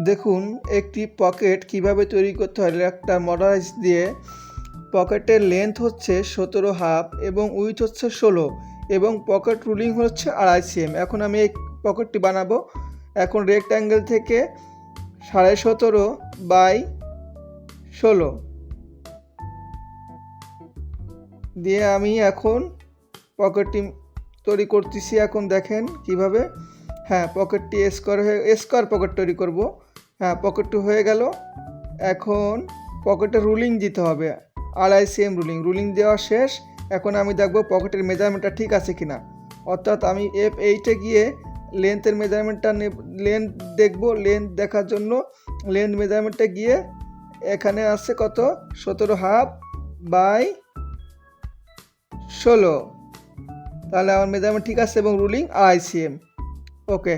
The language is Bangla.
দেখুন একটি পকেট কিভাবে তৈরি করতে হয় একটা মডারাইজ দিয়ে। পকেটের লেন্থ হচ্ছে 17.5 এবং উইথ হচ্ছে 16 এবং পকেট রুলিং হচ্ছে 2.5 cm। এখন আমি এই পকেটটি বানাবো। এখন রেক্ট্যাঙ্গেল থেকে 17.5 বাই 16 দিয়ে আমি এখন পকেটটি তৈরি করতেছি। এখন দেখেন কিভাবে। হ্যাঁ, পকেটটি স্কোয়ার পকেট তৈরি করব। হ্যাঁ, পকেটটি হয়ে গেল। এখন পকেটের রুলিং দিতে হবে 2.5 cm রুলিং দেওয়া শেষ। এখন আমি দেখব পকেটের মেজারমেন্টটা ঠিক আছে কিনা, অর্থাৎ আমি F8-এ গিয়ে লেন্থের মেজারমেন্টটা লেন্থ দেখব। লেন্থ দেখার জন্য লেন্থ মেজারমেন্টে গিয়ে এখানে আছে কত 17.5 বাই 16। তাহলে আমার মেজারমেন্ট ঠিক আছে এবং রুলিং 2.5 cm। ওকে।